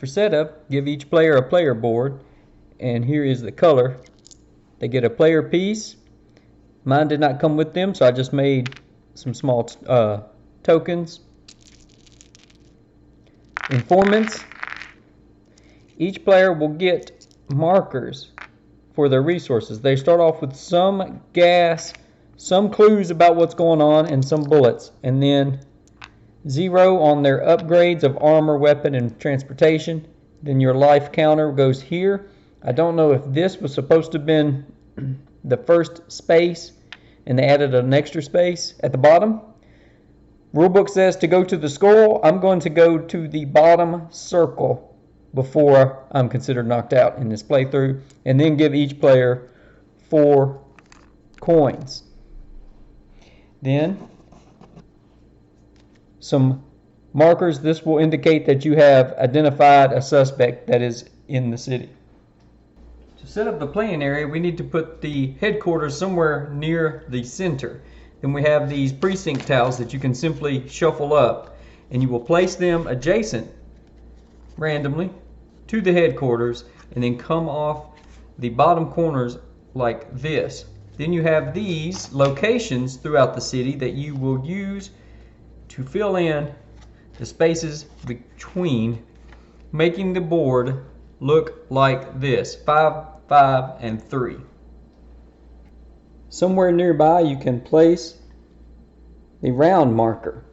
For setup, give each player a player board, and here is the color. They get a player piece. Mine did not come with them, so I just made some small tokens. Informants. Each player will get markers for their resources. They start off with some gas, some clues about what's going on, and some bullets, and then 0 on their upgrades of armor, weapon, and transportation. Then your life counter goes here. I don't know if this was supposed to have been the first space and they added an extra space at the bottom. Rulebook says to go to the skull. I'm going to go to the bottom circle before I'm considered knocked out in this playthrough, and then give each player 4 coins. Then some markers. This will indicate that you have identified a suspect that is in the city. To set up the playing area, we need to put the headquarters somewhere near the center. Then we have these precinct tiles that you can simply shuffle up, and you will place them adjacent randomly to the headquarters and then come off the bottom corners like this. Then you have these locations throughout the city that you will use to fill in the spaces between, making the board look like this: 5, 5, and 3. Somewhere nearby you can place the round marker.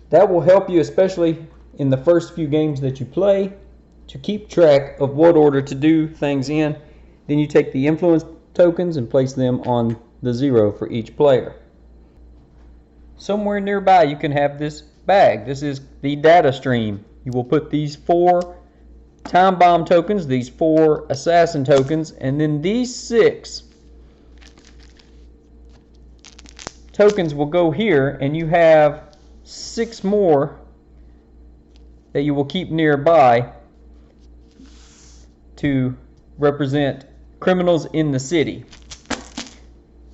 That will help you, especially in the first few games that you play, to keep track of what order to do things in. Then you take the influence tokens and place them on the 0 for each player. Somewhere nearby you can have this bag. This is the data stream. You will put these 4 time bomb tokens, these 4 assassin tokens, and then these 6 tokens will go here, and you have 6 more that you will keep nearby to represent criminals in the city.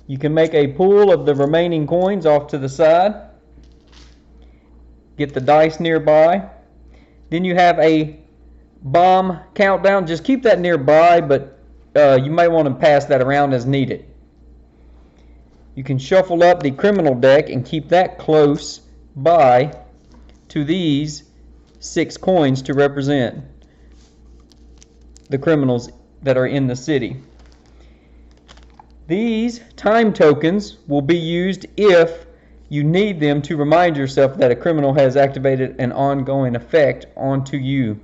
You can make a pool of the remaining coins off to the side. Get the dice nearby. Then you have a bomb countdown. Just keep that nearby, but you might want to pass that around as needed. You can shuffle up the criminal deck and keep that close by to these 6 coins to represent the criminals that are in the city. These time tokens will be used if you need them to remind yourself that a criminal has activated an ongoing effect onto you.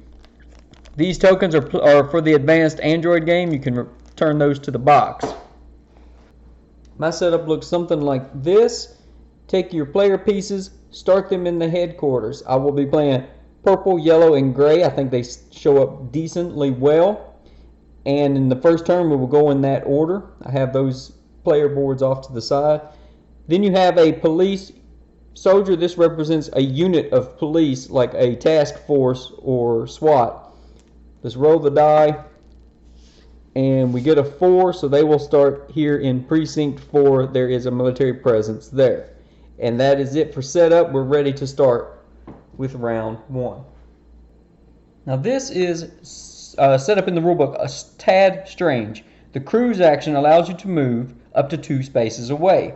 These tokens are for the advanced Android game. You can return those to the box. My setup looks something like this. Take your player pieces, start them in the headquarters. I will be playing purple, yellow, and gray. I think they show up decently well. And in the first turn, we will go in that order. I have those player boards off to the side. Then you have a police soldier. This represents a unit of police, like a task force or SWAT. Let's roll the die. And we get a 4, so they will start here in precinct 4. There is a military presence there. And that is it for setup. We're ready to start with round 1. Now this is set up in the rulebook a tad strange. The cruise action allows you to move up to 2 spaces away.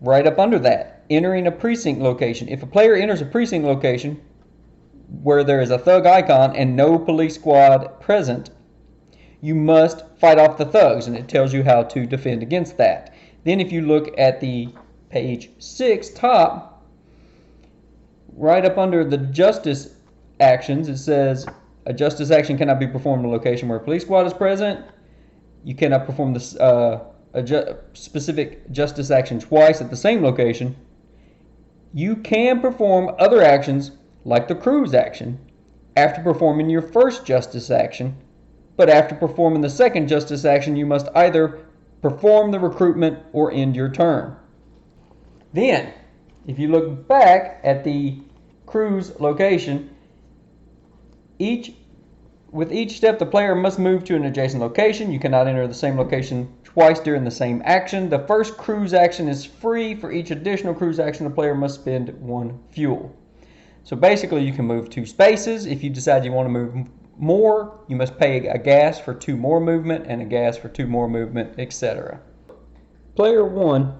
Right up under that, entering a precinct location. If a player enters a precinct location where there is a thug icon and no police squad present, you must fight off the thugs, and it tells you how to defend against that. Then if you look at the page 6 top, right up under the justice actions, it says a justice action cannot be performed in a location where a police squad is present. You cannot perform this specific justice action twice at the same location. You can perform other actions like the cruise action after performing your first justice action, but after performing the second justice action, you must either perform the recruitment or end your turn. Then, if you look back at the cruise location, with each step, the player must move to an adjacent location. You cannot enter the same location twice during the same action. The first cruise action is free. For each additional cruise action, the player must spend 1 fuel. So basically, you can move 2 spaces. If you decide you want to move more, you must pay a gas for 2 more movement and a gas for 2 more movement, etc. Player 1,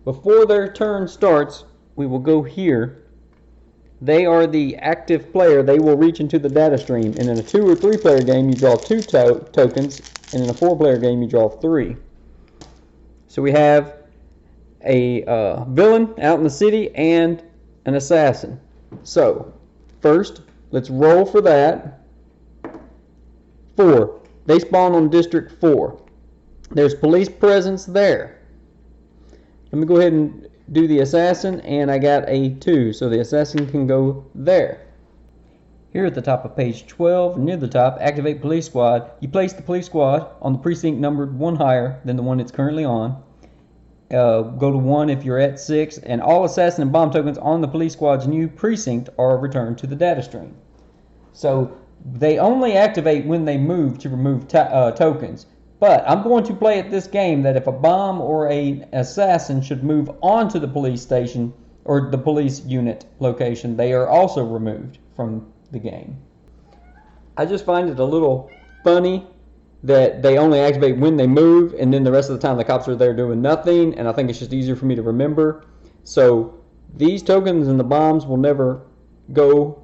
before their turn starts, we will go here. They are the active player. They will reach into the data stream. And in a 2 or 3 player game, you draw 2 tokens, and in a 4 player game, you draw 3. So we have a villain out in the city and an assassin. So first, let's roll for that. 4. They spawn on District 4. There's police presence there. Let me go ahead and do the assassin, and I got a 2, so the assassin can go there. Here at the top of page 12, near the top, activate police squad. You place the police squad on the precinct numbered 1 higher than the one it's currently on. Go to 1 if you're at 6, and all assassin and bomb tokens on the police squad's new precinct are returned to the data stream. So they only activate when they move to remove tokens. But I'm going to play at this game that if a bomb or an assassin should move onto the police station or the police unit location, they are also removed from the game. I just find it a little funny that they only activate when they move, and then the rest of the time the cops are there doing nothing, and I think it's just easier for me to remember. So these tokens and the bombs will never go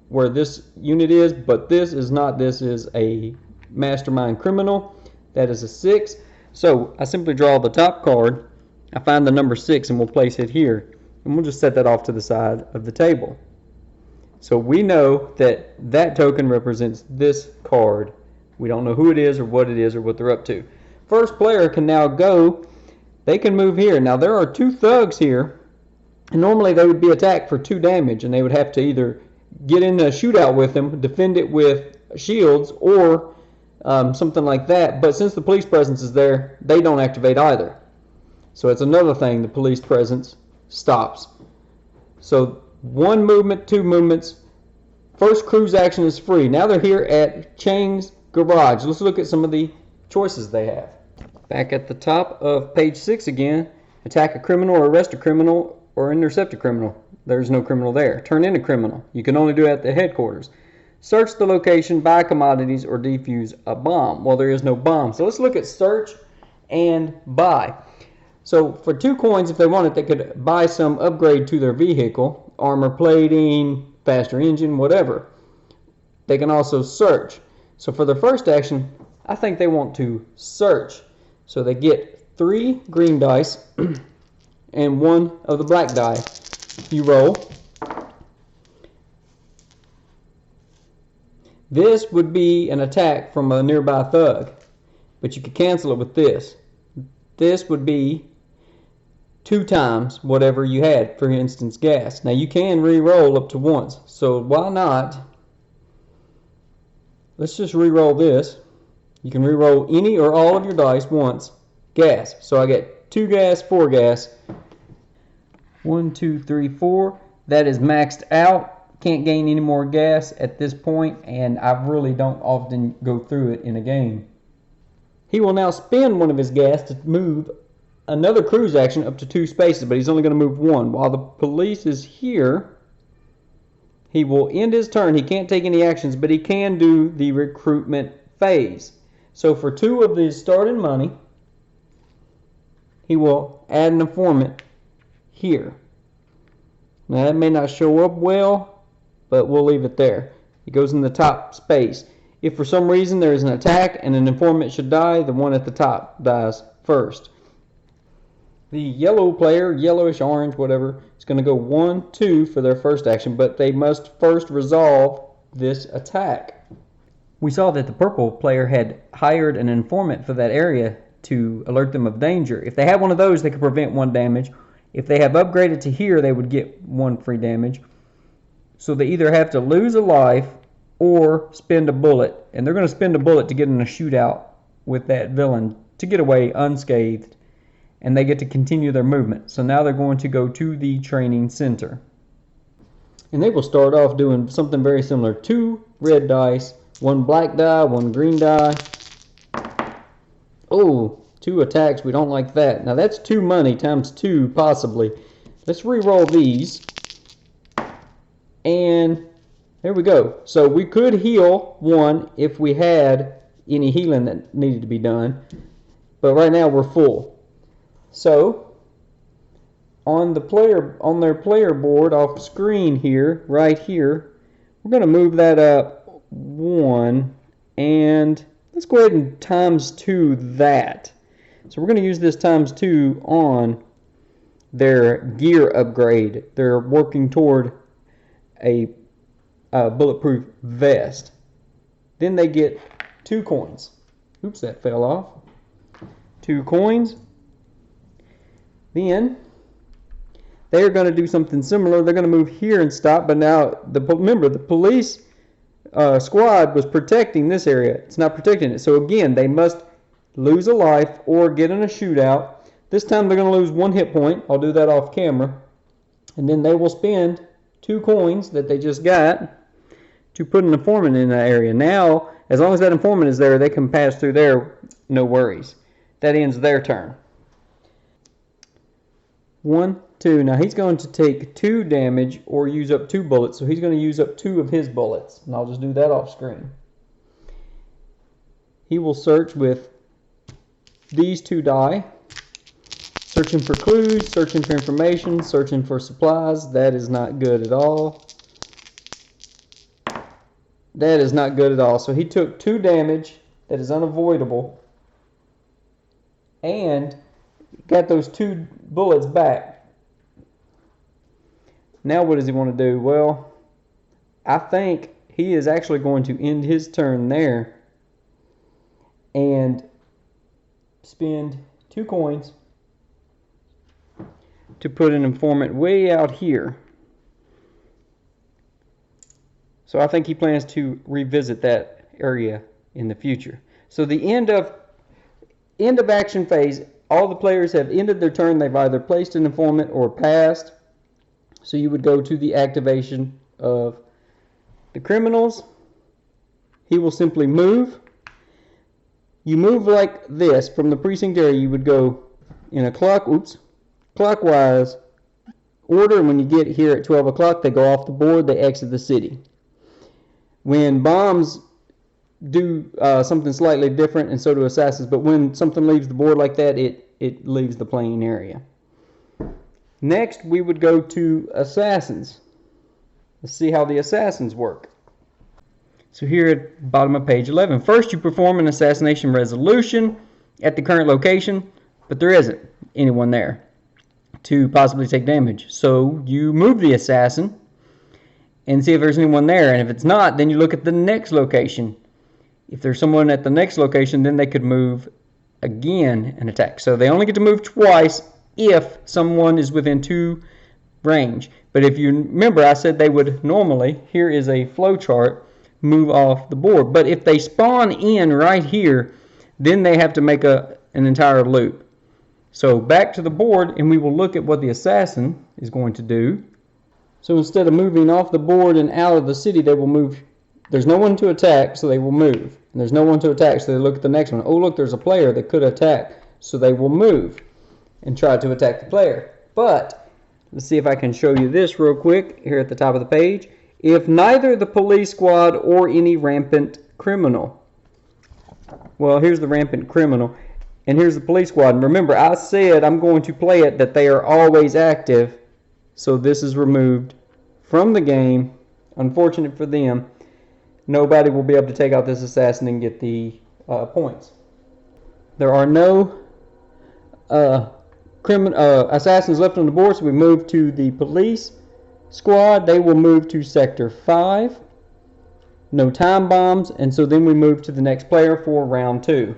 where this unit is, but this is not. This is a mastermind criminal. That is a 6. So I simply draw the top card. I find the number 6 and we'll place it here. And we'll just set that off to the side of the table. So we know that that token represents this card. We don't know who it is or what they're up to. First player can now go. They can move here. Now there are 2 thugs here. And normally they would be attacked for 2 damage. And they would have to either get in a shootout with them, defend it with shields, or something like that. But since the police presence is there, they don't activate either. So it's another thing, the police presence stops. So 1 movement, 2 movements. First cruise action is free. Now they're here at Chang's garage. Let's look at some of the choices they have. Back at the top of page 6 again. Attack a criminal or arrest a criminal or intercept a criminal. There's no criminal there. Turn in a criminal. You can only do it at the headquarters. Search the location, buy commodities, or defuse a bomb. Well, there is no bomb. So let's look at search and buy. So for 2 coins, if they wanted, they could buy some upgrade to their vehicle. Armor plating, faster engine, whatever. They can also search. So for their first action, I think they want to search. So they get 3 green dice and 1 of the black die. You roll. This would be an attack from a nearby thug, but you could cancel it with this. This would be 2 times whatever you had, for instance, gas. Now you can re-roll up to once, so why not? Let's just re-roll this. You can re-roll any or all of your dice once. Gas. So I get 2 gas, 4 gas. 1, 2, 3, 4. That is maxed out. Can't gain any more gas at this point, and I really don't often go through it in a game. He will now spend 1 of his gas to move another cruise action up to 2 spaces, but he's only going to move 1. While the police is here, he will end his turn. He can't take any actions, but he can do the recruitment phase. So for 2 of the starting money, he will add an informant here. Now that may not show up well, but we'll leave it there. It goes in the top space. If for some reason there is an attack and an informant should die, the one at the top dies first. The yellow player, yellowish, orange, whatever, is going to go 1, 2 for their first action, but they must first resolve this attack. We saw that the purple player had hired an informant for that area to alert them of danger. If they had one of those, they could prevent 1 damage. If they have upgraded to here, they would get 1 free damage. So they either have to lose a life or spend a bullet. And they're going to spend a bullet to get in a shootout with that villain to get away unscathed. And they get to continue their movement. So now they're going to go to the training center. And they will start off doing something very similar. 2 red dice, 1 black die, 1 green die. Oh, 2 attacks. We don't like that. Now that's 2 money times 2 possibly. Let's re-roll these. And There we go. So we could heal one if we had any healing that needed to be done. But right now we're full. So on their player board off screen here, right here, we're going to move that up 1, and let's go ahead and times 2 that. So we're going to use this times 2 on their gear upgrade. They're working toward a bulletproof vest. Then they get 2 coins. Oops, that fell off. 2 coins. Then they're going to do something similar. They're going to move here and stop, but now remember the police squad was protecting this area. It's not protecting it. So again, they must lose a life or get in a shootout. This time they're going to lose 1 hit point. I'll do that off camera. And then they will spend 2 coins that they just got to put an informant in that area. Now, as long as that informant is there, they can pass through there, no worries. That ends their turn. 1, 2. Now he's going to take 2 damage or use up 2 bullets, so he's going to use up 2 of his bullets. And I'll just do that off screen. He will search with these 2 die. Searching for clues, searching for information, searching for supplies. That is not good at all. That is not good at all. So he took 2 damage that is unavoidable and got those 2 bullets back. Now what does he want to do? Well, I think he is actually going to end his turn there and spend 2 coins to put an informant way out here. So I think he plans to revisit that area in the future. So the end of action phase, all the players have ended their turn. They've either placed an informant or passed. So you would go to the activation of the criminals. He will simply move. You move like this from the precinct area. You would go in a clockwise order. When you get here at 12 o'clock, they go off the board. They exit the city. When bombs do something slightly different, and so do assassins, but when something leaves the board like that, it leaves the playing area. Next, we would go to assassins. Let's see how the assassins work. So here at the bottom of page 11, first you perform an assassination resolution at the current location, but there isn't anyone there to possibly take damage. So you move the assassin and see if there's anyone there, and if it's not, then you look at the next location. If there's someone at the next location, then they could move again and attack. So they only get to move twice if someone is within 2 range. But if you remember, I said they would normally, here is a flow chart, move off the board. But if they spawn in right here, then they have to make an entire loop. So back to the board, and we will look at what the assassin is going to do. So instead of moving off the board and out of the city, they will move. There's no one to attack, so they will move. And there's no one to attack, so they look at the next one. Oh, look, there's a player that could attack, so they will move and try to attack the player. But let's see if I can show you this real quick here at the top of the page. If neither the police squad or any rampant criminal. Well, here's the rampant criminal, and here's the police squad. And remember, I said I'm going to play it that they are always active, so this is removed from the game. Unfortunate for them. Nobody will be able to take out this assassin and get the points. There are no assassins left on the board, so we move to the police squad. They will move to Sector 5. No time bombs, and so then we move to the next player for round 2.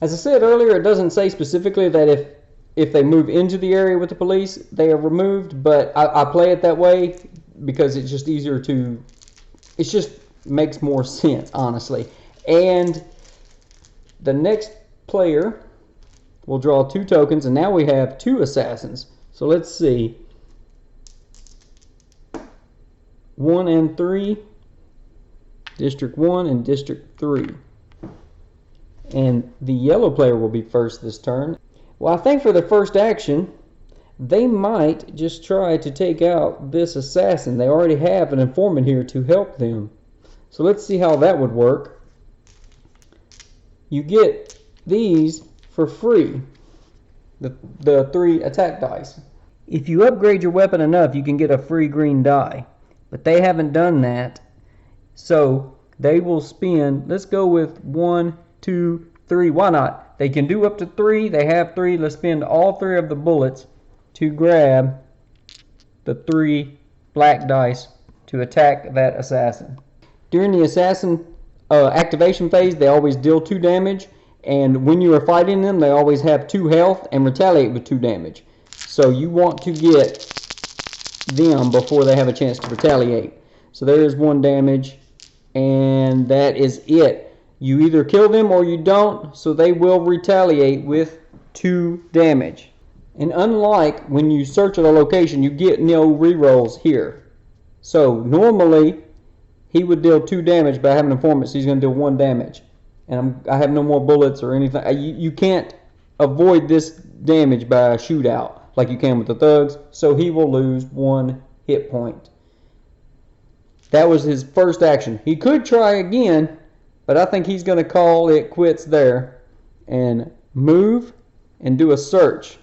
As I said earlier, it doesn't say specifically that if they move into the area with the police, they are removed, but I play it that way because it's just easier to, it just makes more sense, honestly. And the next player will draw 2 tokens, and now we have 2 assassins. So let's see. 1 and 3, District 1 and District 3. And the yellow player will be first this turn. Well, I think for the first action, they might just try to take out this assassin. They already have an informant here to help them. So let's see how that would work. You get these for free, the 3 attack dice. If you upgrade your weapon enough, you can get a free green die. But they haven't done that. So they will spend, let's go with 1, 2, 3. Why not? They can do up to 3. They have 3. Let's spend all 3 of the bullets to grab the 3 black dice to attack that assassin. During the assassin activation phase, they always deal 2 damage. And when you are fighting them, they always have 2 health and retaliate with 2 damage. So you want to get them before they have a chance to retaliate. So there is 1 damage, and that is it. You either kill them or you don't, so they will retaliate with 2 damage. And unlike when you search at a location, you get no rerolls here. So normally he would deal 2 damage by having an informant, so he's going to deal 1 damage. And I have no more bullets or anything. You can't avoid this damage by a shootout like you can with the thugs, so he will lose 1 hit point. That was his first action. He could try again, but I think he's going to call it quits there and move and do a search.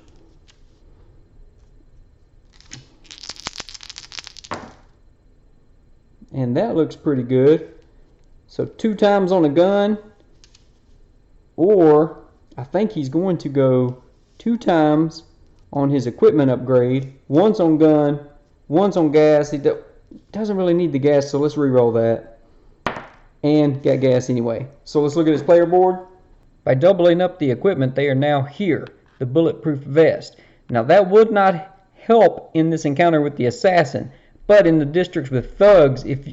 And that looks pretty good. So 2 times on a gun, or I think he's going to go 2 times on his equipment upgrade. One's on gun, one's on gas. He doesn't really need the gas, so let's re-roll that. And got gas anyway. So let's look at his player board. By doubling up the equipment, they are now here, the bulletproof vest. Now that would not help in this encounter with the assassin, but in the districts with thugs, if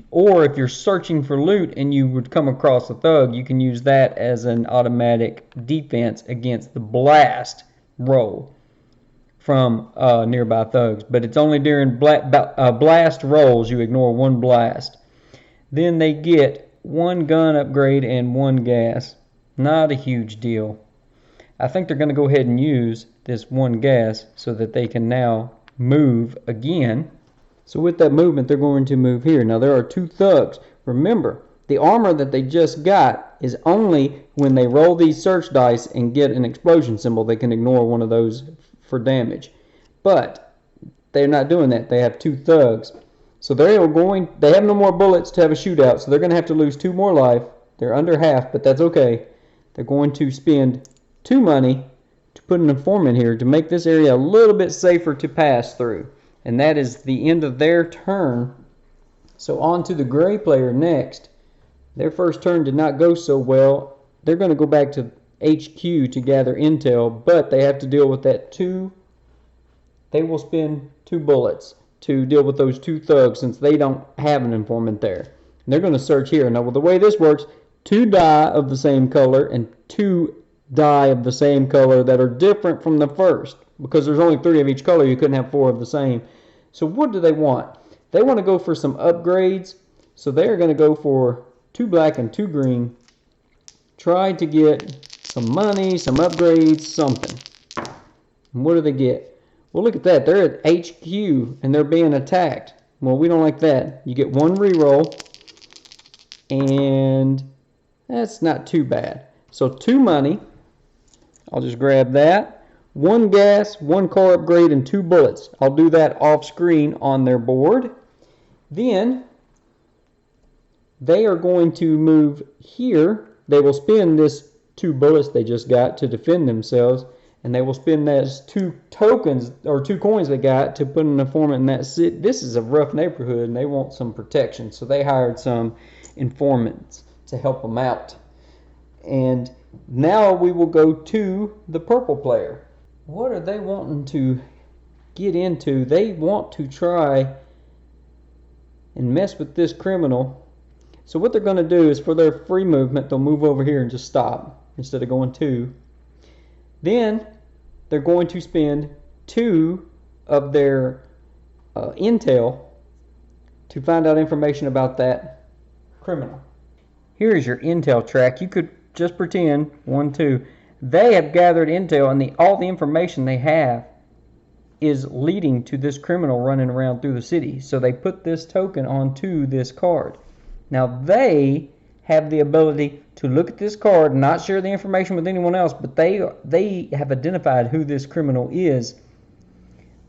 you're searching for loot and you would come across a thug, you can use that as an automatic defense against the blast roll from nearby thugs. But it's only during blast rolls you ignore 1 blast. Then they get 1 gun upgrade and 1 gas. Not a huge deal. I think they're going to go ahead and use this 1 gas so that they can now move again. So with that movement, they're going to move here. Now there are 2 thugs. Remember, the armor that they just got is only when they roll these search dice and get an explosion symbol. They can ignore one of those for damage. But they're not doing that. They have 2 thugs. So they have no more bullets to have a shootout, so they're going to have to lose 2 more life. They're under half, but that's okay. They're going to spend 2 money to put an informant here to make this area a little bit safer to pass through. And that is the end of their turn. So on to the gray player next. Their first turn did not go so well. They're going to go back to HQ to gather intel, but they have to deal with that 2. They will spend 2 bullets to deal with those 2 thugs since they don't have an informant there. And they're going to search here. Now, the way this works, 2 die of the same color and 2 die of the same color that are different from the first. Because there's only 3 of each color, you couldn't have 4 of the same. So what do they want? They want to go for some upgrades. So they're going to go for 2 black and 2 green. Try to get some money, some upgrades, something. And what do they get? Well, look at that. They're at HQ and they're being attacked. Well, we don't like that. You get 1 reroll. And that's not too bad. So 2 money. I'll just grab that. 1 gas, 1 car upgrade, and 2 bullets. I'll do that off screen on their board. Then they are going to move here. They will spend this 2 bullets they just got to defend themselves, and they will spend those 2 tokens or 2 coins they got to put an informant in that city. This is a rough neighborhood, and they want some protection, so they hired some informants to help them out. And now we will go to the purple player. What are they wanting to get into? They want to try and mess with this criminal. So what they're going to do is for their free movement, they'll move over here and just stop instead of going 2. Then they're going to spend 2 of their intel to find out information about that criminal. Here is your intel track. You could just pretend 1, 2. They have gathered intel, and all the information they have is leading to this criminal running around through the city. So they put this token onto this card. Now they have the ability to look at this card, not share the information with anyone else, but they have identified who this criminal is.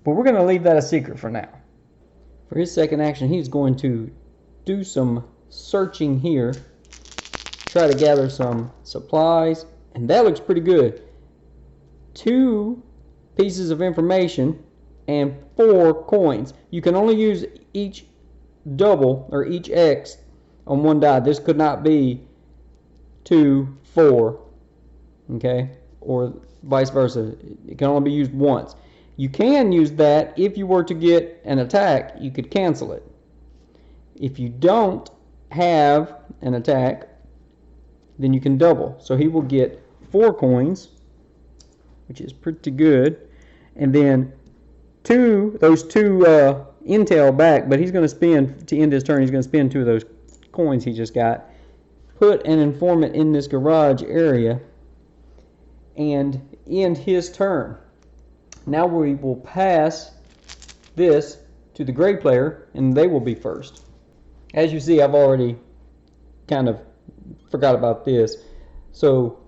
But we're going to leave that a secret for now. For his second action, he's going to do some searching here, try to gather some supplies, and that looks pretty good. 2 pieces of information and 4 coins. You can only use each double or each X on one die. This could not be 2, 4, okay, or vice versa. It can only be used once. You can use that if you were to get an attack. You could cancel it. If you don't have an attack, then you can double. So he will get 4 coins, which is pretty good, and then those two intel back. But he's going to spend, to end his turn, he's going to spend 2 of those coins he just got, put an informant in this garage area, and end his turn. Now we will pass this to the gray player, and they will be first. As you see, I've already kind of forgot about this. So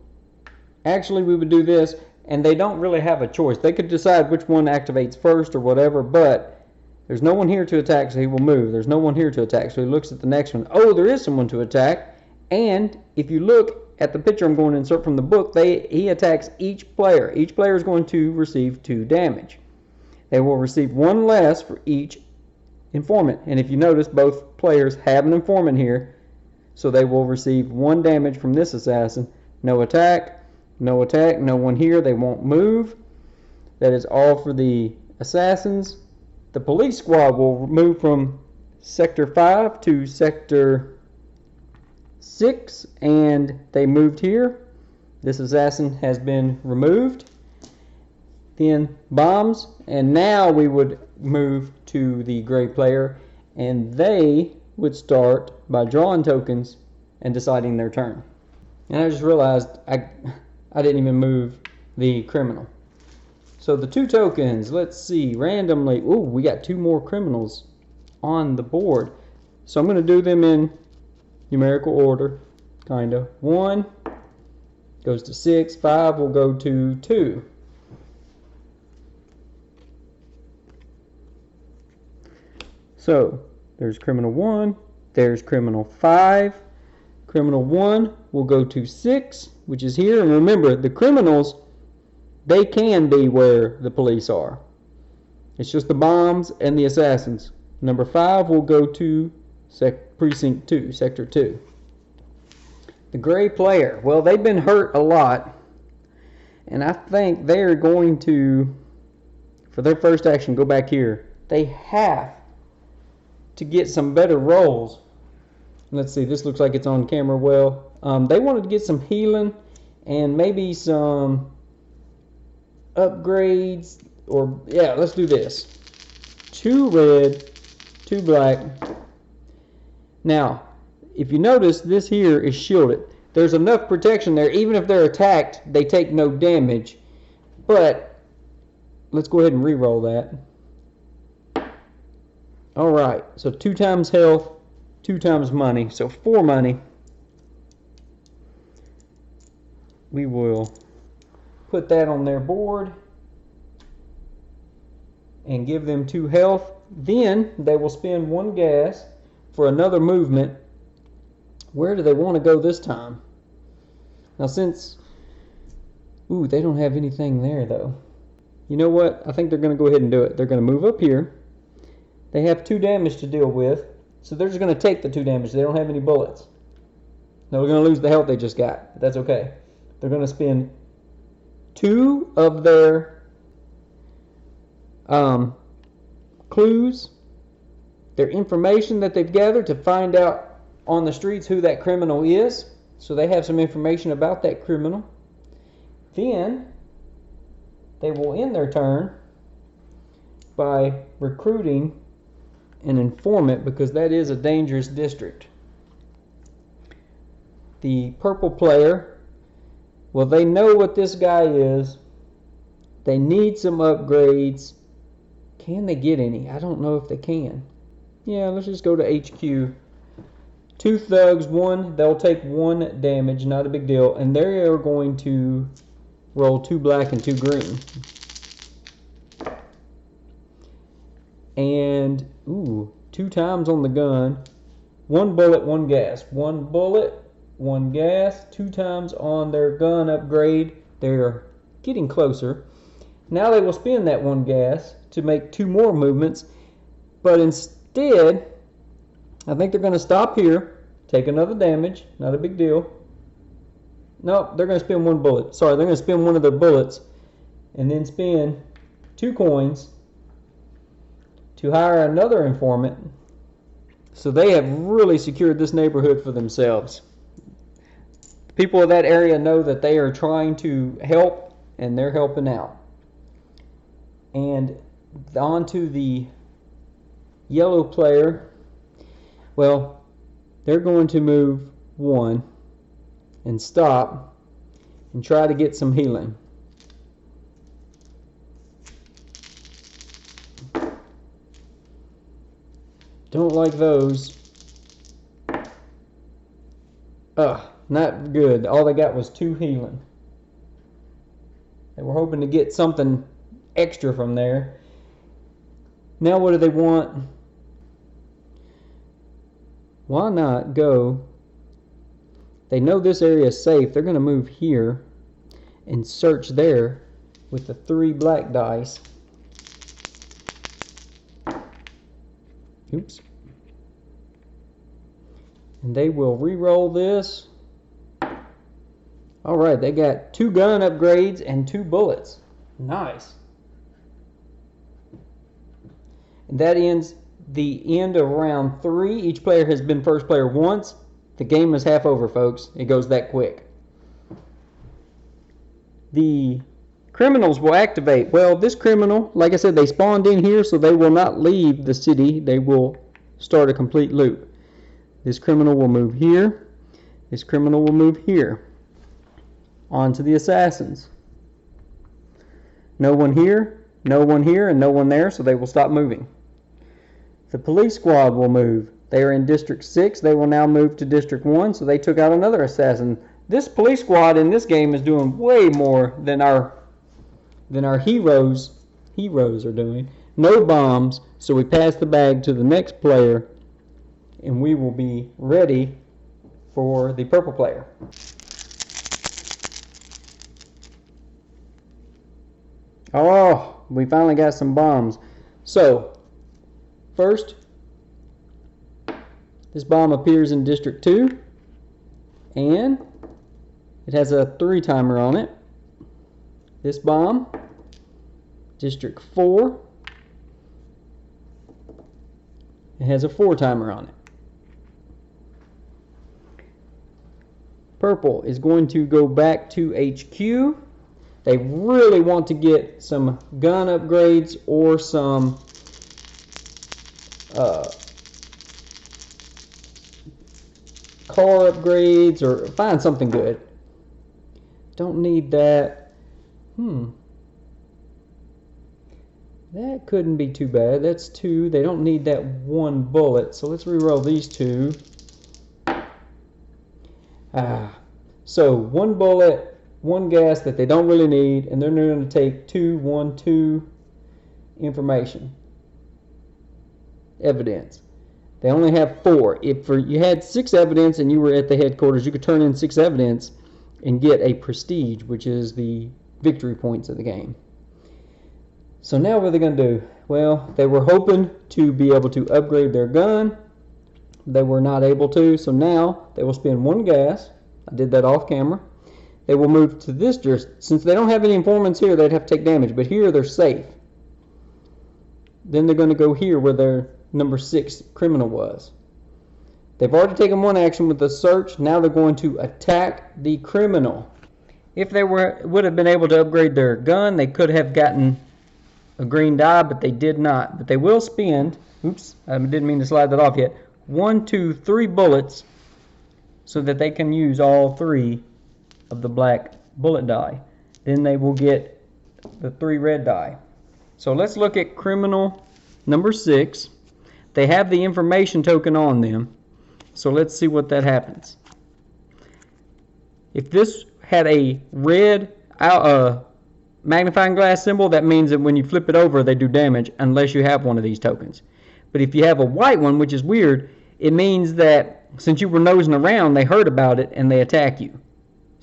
actually we would do this, and they don't really have a choice. They could decide which one activates first or whatever, but there's no one here to attack, so he will move. There's no one here to attack, so he looks at the next one. Oh, there is someone to attack. And if you look at the picture I'm going to insert from the book, he attacks each player. Each player is going to receive 2 damage. They will receive 1 less for each informant. And if you notice, both players have an informant here, so they will receive 1 damage from this assassin. No attack, no attack, no one here. They won't move. That is all for the assassins. The police squad will move from Sector 5 to Sector 6, and they moved here. This assassin has been removed. Then bombs, and now we would move to the gray player, and they would start by drawing tokens and deciding their turn. And I just realized I didn't even move the criminal. So the 2 tokens, let's see, randomly, ooh, we got 2 more criminals on the board. So I'm going to do them in numerical order, kind of. 1 goes to 6, 5 will go to 2. So there's criminal 1, there's criminal 5. Criminal 1 will go to 6, which is here. And remember, the criminals, they can be where the police are. It's just the bombs and the assassins. Number 5 will go to Precinct 2, Sector 2. The gray player, well, they've been hurt a lot, and I think they're going to, for their first action, go back here. They have to get some better rolls. Let's see, this looks like it's on camera well. They wanted to get some healing and maybe some upgrades, or yeah, let's do this. 2 red, 2 black. Now, if you notice, this here is shielded. There's enough protection there. Even if they're attacked, they take no damage. But let's go ahead and re-roll that. Alright, so 2 times health, 2 times money, so 4 money. We will put that on their board and give them 2 health. Then they will spend 1 gas for another movement. Where do they want to go this time? Now since, ooh, they don't have anything there though. You know what? I think they're going to go ahead and do it. They're going to move up here. They have 2 damage to deal with, so they're just going to take the 2 damage. They don't have any bullets. Now they're going to lose the health they just got, but that's okay. They're going to spend 2 of their clues, their information that they've gathered to find out on the streets who that criminal is. So they have some information about that criminal. Then they will end their turn by recruiting an informant, because that is a dangerous district. The purple player, well, they know what this guy is. They need some upgrades, Can they get any? I don't know if they can. Yeah, let's just go to HQ. 2 thugs, they'll take 1 damage, not a big deal, and they are going to roll 2 black and 2 green. And, 2 times on the gun. 1 bullet, 1 gas. 1 bullet, 1 gas. 2 times on their gun upgrade. They're getting closer. Now they will spend that 1 gas to make 2 more movements. But instead, I think they're going to stop here, take another damage, not a big deal. Nope, they're going to spend 1 bullet. Sorry, they're going to spend 1 of their bullets and then spend 2 coins to hire another informant. So they have really secured this neighborhood for themselves. People of that area know that they are trying to help, and they're helping out. And on to the yellow player. Well, they're going to move 1 and stop and try to get some healing. Don't like those. Not good. All they got was 2 healing. They were hoping to get something extra from there. Now what do they want? Why not go? They know this area is safe. They're going to move here and search there with the 3 black dice. Oops. And they will re-roll this. Alright, they got 2 gun upgrades and 2 bullets. Nice. And that ends the end of round 3. Each player has been first player once. The game is half over, folks. It goes that quick. The criminals will activate. Well, this criminal, like I said, they spawned in here, so they will not leave the city. They will start a complete loop. This criminal will move here. This criminal will move here. On to the assassins. No one here, no one here, and no one there, so they will stop moving. The police squad will move. They are in District 6. They will now move to District 1, so they took out another assassin. This police squad in this game is doing way more than our heroes are doing. No bombs, so we pass the bag to the next player, and we will be ready for the purple player. Oh, we finally got some bombs. So, first, this bomb appears in District 2, and it has a 3 timer on it. This bomb, District 4, it has a 4 timer on it. Purple is going to go back to HQ. They really want to get some gun upgrades or some car upgrades, or find something good. Don't need that. That couldn't be too bad. That's 2. They don't need that 1 bullet. So let's re-roll these 2. So 1 bullet, 1 gas that they don't really need, and they're going to take 2, 1, 2 information. Evidence. They only have 4. If you had 6 evidence and you were at the headquarters, you could turn in 6 evidence and get a prestige, which is the victory points of the game. So now what are they going to do? Well, they were hoping to be able to upgrade their gun. They were not able to, so now they will spend 1 gas. I did that off camera. They will move to this jurisdiction. Since they don't have any informants here, they'd have to take damage, but here they're safe. Then they're going to go here where their number 6 criminal was. They've already taken 1 action with the search. Now they're going to attack the criminal. If they would have been able to upgrade their gun, they could have gotten a green die, but they did not. But they will spend, oops, I didn't mean to slide that off yet, 1, 2, 3 bullets so that they can use all 3 of the black bullet die. Then they will get the 3 red die. So let's look at criminal number 6. They have the information token on them. So let's see what that happens. If this had a red magnifying glass symbol, that means that when you flip it over, they do damage unless you have one of these tokens. But if you have a white one, which is weird, it means that since you were nosing around, they heard about it and they attack you.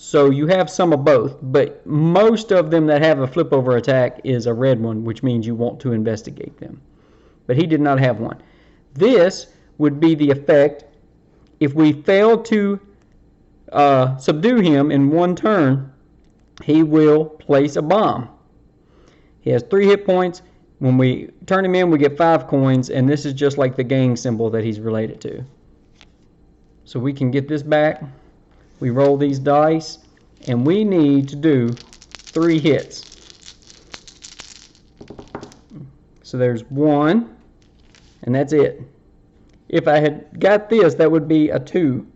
So you have some of both, but most of them that have a flip over attack is a red one, which means you want to investigate them. But he did not have one. This would be the effect if we fail to subdue him in one turn. He will place a bomb. He has 3 hit points. When we turn him in, we get 5 coins, and this is just like the gang symbol that he's related to. So we can get this back. We roll these dice, and we need to do 3 hits. So there's 1, and that's it. If I had got this, that would be a 2.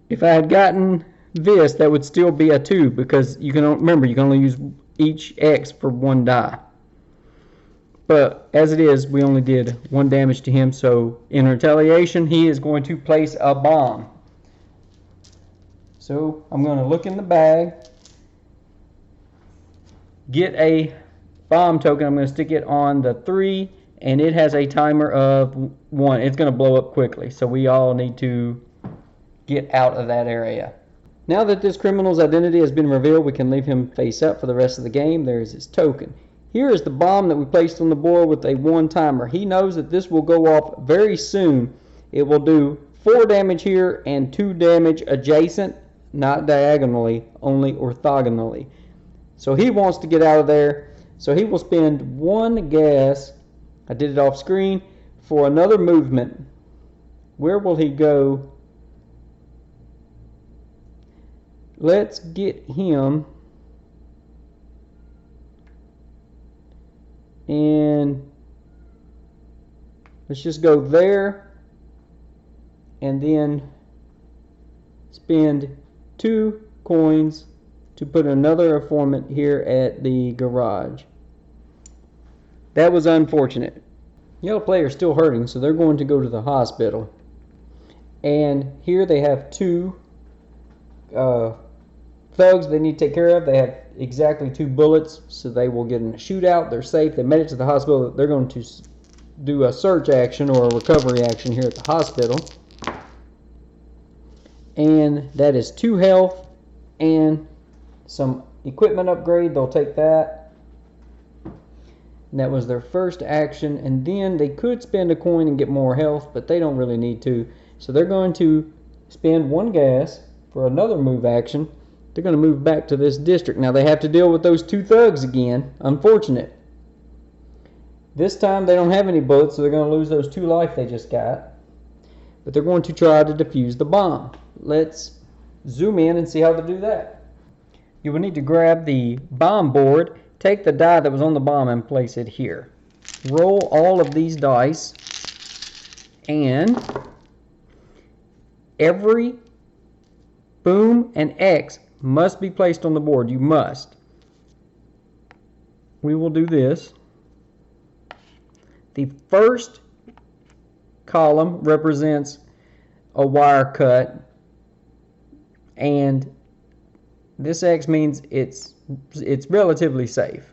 If I had gotten this, that would still be a 2, because you can remember you can only use each X for 1 die. But as it is, we only did 1 damage to him, so in retaliation, he is going to place a bomb. So I'm going to look in the bag, get a bomb token. I'm going to stick it on the 3, and it has a timer of 1. It's going to blow up quickly, so we all need to get out of that area. Now that this criminal's identity has been revealed, we can leave him face up for the rest of the game. There's his token. Here is the bomb that we placed on the board with a 1 timer. He knows that this will go off very soon. It will do 4 damage here and 2 damage adjacent, not diagonally, only orthogonally. So he wants to get out of there. So he will spend 1 gas, I did it off screen, for another movement. Where will he go? Let's get him, and let's just go there, and then spend 2 coins to put another informant here at the garage. That was unfortunate. Yellow player is still hurting, so they're going to go to the hospital. And here they have 2 thugs they need to take care of. They have exactly 2 bullets, so they will get in a shootout. They're safe. They made it to the hospital. They're going to do a search action or a recovery action here at the hospital. And that is 2 health and some equipment upgrade. They'll take that. And that was their first action. And then they could spend a coin and get more health, but they don't really need to. So they're going to spend 1 gas for another move action. They're going to move back to this district. Now they have to deal with those 2 thugs again. Unfortunate. This time they don't have any bullets, so they're going to lose those 2 life they just got. But they're going to try to defuse the bomb. Let's zoom in and see how to do that. You will need to grab the bomb board, take the die that was on the bomb and place it here. Roll all of these dice, and every boom and X must be placed on the board. You must. We will do this. The first column represents a wire cut, and this X means it's relatively safe.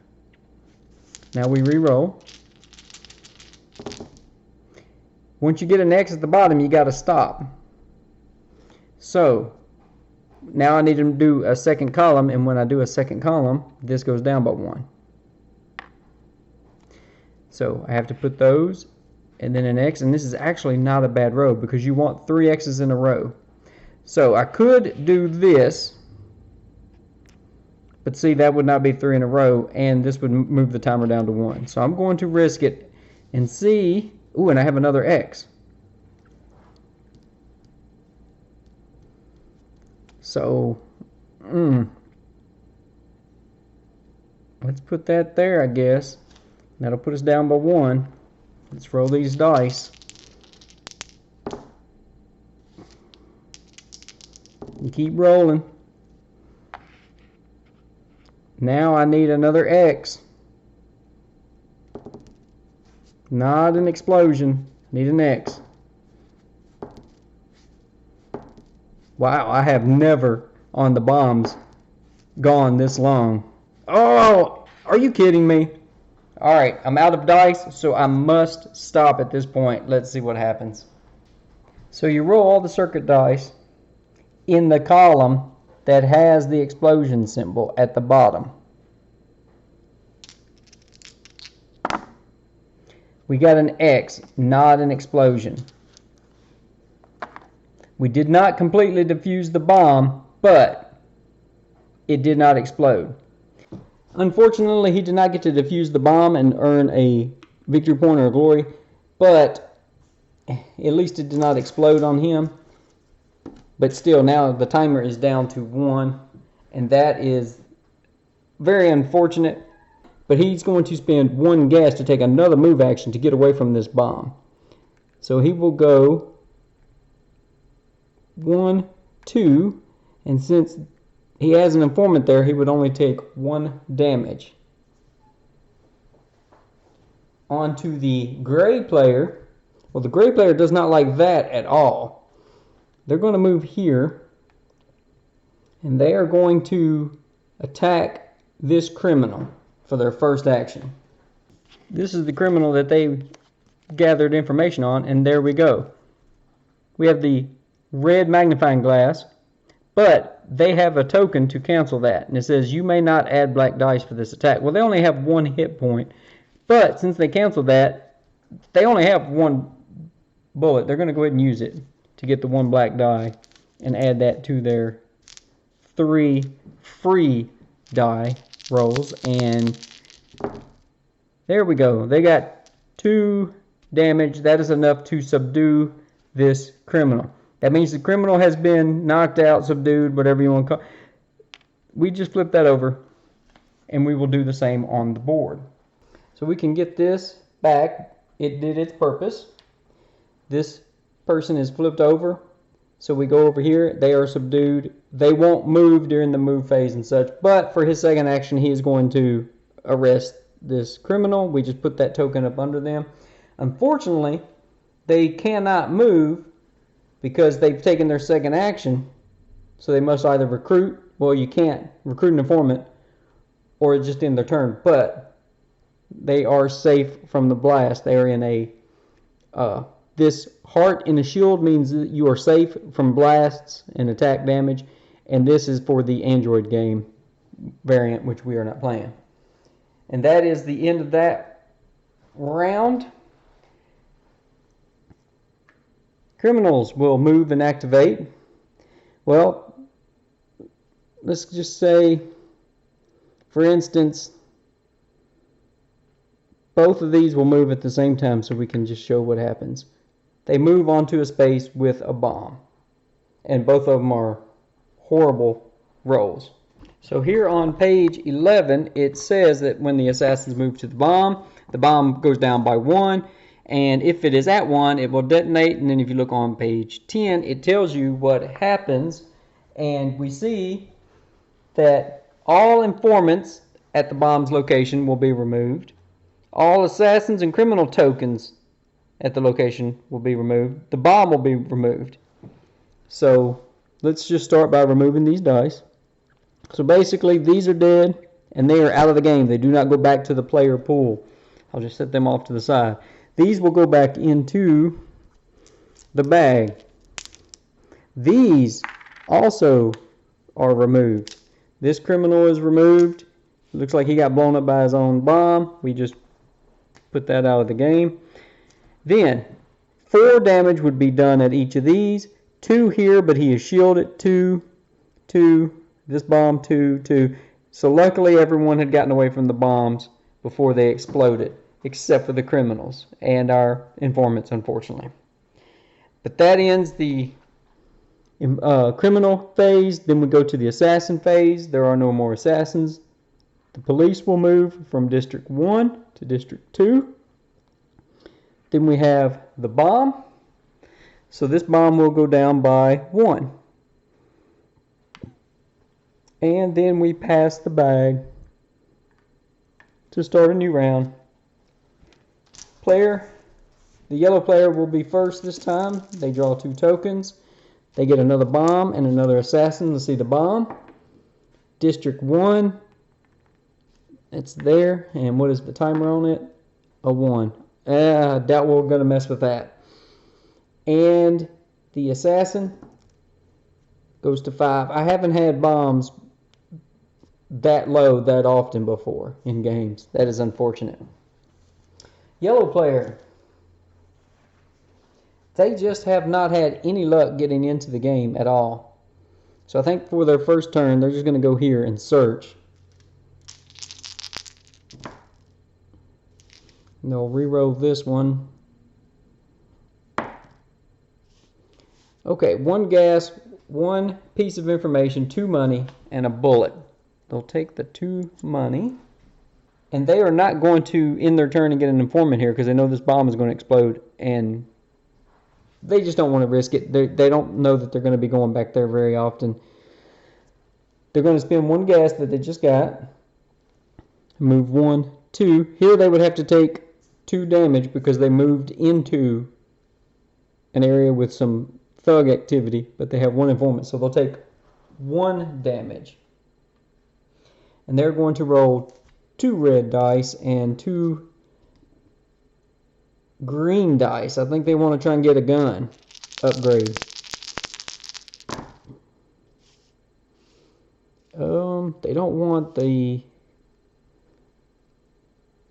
Now we re-roll. Once you get an X at the bottom, you got to stop. So now I need to do a second column, and when I do a second column, this goes down by 1. So I have to put those and then an X, and this is actually not a bad row because you want 3 X's in a row. So I could do this, but see, that would not be 3 in a row, and this would move the timer down to 1. So I'm going to risk it and see. Ooh, and I have another X. So, let's put that there, I guess. That'll put us down by 1. Let's roll these dice. And keep rolling. Now I need another X. Not an explosion. Need an X. Wow, I have never on the bombs gone this long. Oh, are you kidding me? Alright, I'm out of dice, so I must stop at this point. Let's see what happens. So you roll all the circuit dice in the column that has the explosion symbol at the bottom. We got an X, not an explosion. We did not completely defuse the bomb, but it did not explode. Unfortunately, he did not get to defuse the bomb and earn a victory point or glory, but at least it did not explode on him. But still, now the timer is down to 1, and that is very unfortunate. But he's going to spend 1 gas to take another move action to get away from this bomb. So he will go 1, 2, and since he has an informant there, he would only take 1 damage. On to the gray player. Well, the gray player does not like that at all. They're going to move here, and they are going to attack this criminal for their first action. This is the criminal that they gathered information on, and there we go. We have the red magnifying glass, but they have a token to cancel that, and it says you may not add black dice for this attack. Well, they only have 1 hit point, but since they canceled that, they only have 1 bullet. They're going to go ahead and use it to get the 1 black die and add that to their 3 free die rolls, and there we go. They got 2 damage. That is enough to subdue this criminal. That means the criminal has been knocked out, subdued, whatever you want to call it. We just flip that over, and we will do the same on the board. So we can get this back. It did its purpose. This person is flipped over. So we go over here. They are subdued. They won't move during the move phase and such. But for his second action, he is going to arrest this criminal. We just put that token up under them. Unfortunately, they cannot move because they've taken their second action. So they must either recruit. Well, you can't recruit an informant, or just end their turn. But they are safe from the blast. They are in a... this heart in the shield means that you are safe from blasts and attack damage. And this is for the Android game variant, which we are not playing. And that is the end of that round. Criminals will move and activate. Well, let's just say, for instance, both of these will move at the same time so we can just show what happens. They move onto a space with a bomb. And both of them are horrible rolls. So here on page 11, it says that when the assassins move to the bomb goes down by 1. And if it is at 1, it will detonate. And then if you look on page 10, it tells you what happens. And we see that all informants at the bomb's location will be removed. All assassins and criminal tokens at the location will be removed. The bomb will be removed. So let's just start by removing these dice. So basically these are dead and they are out of the game. They do not go back to the player pool. I'll just set them off to the side. These will go back into the bag. These also are removed. This criminal is removed. Looks like he got blown up by his own bomb. We just put that out of the game. Then 4 damage would be done at each of these. 2 here, but he is shielded. 2, 2, this bomb, 2, 2. So luckily everyone had gotten away from the bombs before they exploded, except for the criminals and our informants, unfortunately. But that ends the criminal phase. Then we go to the assassin phase. There are no more assassins. The police will move from District 1 to District 2. Then we have the bomb. So this bomb will go down by 1. And then we pass the bag to start a new round. Player, the yellow player will be first this time. They draw 2 tokens. They get another bomb and another assassin. Let's see the bomb. District 1. It's there. And what is the timer on it? A 1. Doubt we're going to mess with that. And the assassin goes to 5. I haven't had bombs that low that often before in games. That is unfortunate. Yellow player. They just have not had any luck getting into the game at all. So I think for their first turn, they're just going to go here and search. And they'll re-roll this one. Okay, 1 gas, 1 piece of information, 2 money, and a bullet. They'll take the 2 money. And they are not going to end their turn and get an informant here because they know this bomb is going to explode. And they just don't want to risk it. They don't know that they're going to be going back there very often. They're going to spend 1 gas that they just got. Move 1, 2. Here they would have to take 2 damage because they moved into an area with some thug activity, but they have 1 informant, so they'll take 1 damage. And they're going to roll 2 red dice and 2 green dice. I think they want to try and get a gun upgrade. They don't want the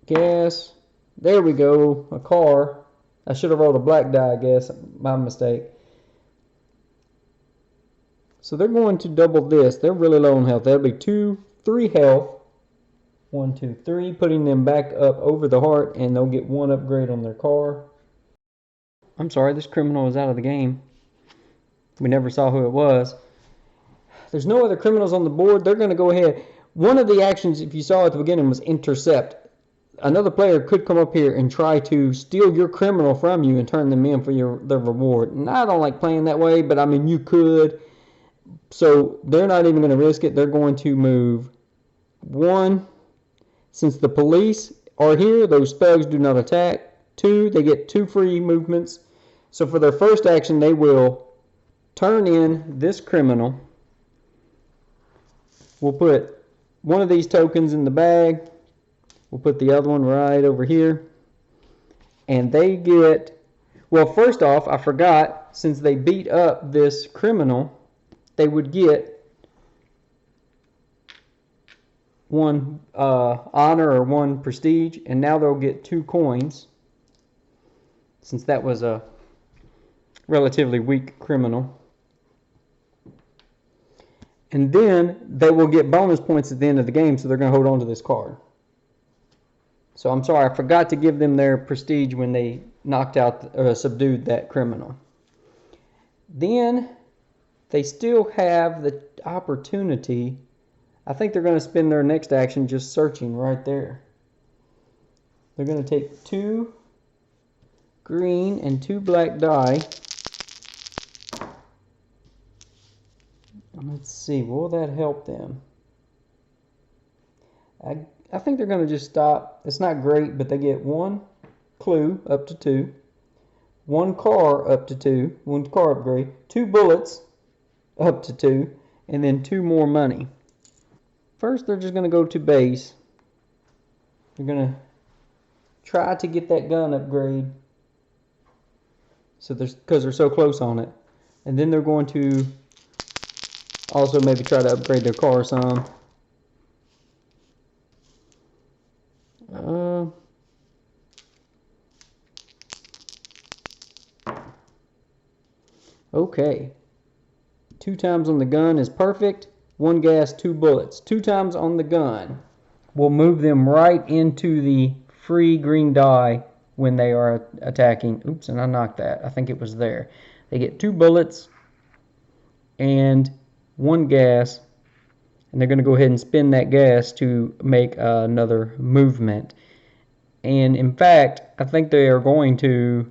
gas. There we go, a car. I should have rolled a black die, I guess. My mistake. So they're going to double this. They're really low on health. That'll be 2, 3 health. 1, 2, 3. Putting them back up over the heart, and they'll get 1 upgrade on their car. I'm sorry, this criminal is out of the game. We never saw who it was. There's no other criminals on the board. They're going to go ahead. One of the actions, if you saw at the beginning, was intercept. Another player could come up here and try to steal your criminal from you and turn them in for their reward. And I don't like playing that way, but I mean, you could. So they're not even going to risk it. They're going to move 1. Since the police are here, those thugs do not attack. 2, they get 2 free movements. So for their first action, they will turn in this criminal. We'll put one of these tokens in the bag. We'll put the other one right over here. And they get, well, first off, I forgot, since they beat up this criminal, they would get 1 honor or 1 prestige, and now they'll get 2 coins, since that was a relatively weak criminal. And then they will get bonus points at the end of the game, so they're going to hold on to this card. So I'm sorry, I forgot to give them their prestige when they knocked out or subdued that criminal. Then they still have the opportunity. I think they're going to spend their next action just searching right there. They're going to take 2 green and 2 black die. Let's see, will that help them? I think they're going to just stop. It's not great, but they get 1 clue up to 2, 1 car up to 2, 1 car upgrade, 2 bullets up to 2, and then 2 more money. First, they're just going to go to base. They're going to try to get that gun upgrade, so because they're so close on it. And then they're going to also maybe try to upgrade their car some. Okay. 2 times on the gun is perfect. 1 gas, 2 bullets. 2 times on the gun. We'll move them right into the free green die when they are attacking. Oops, and I knocked that. I think it was there. They get 2 bullets and 1 gas. And they're going to go ahead and spend that gas to make another movement. And in fact, I think they're going to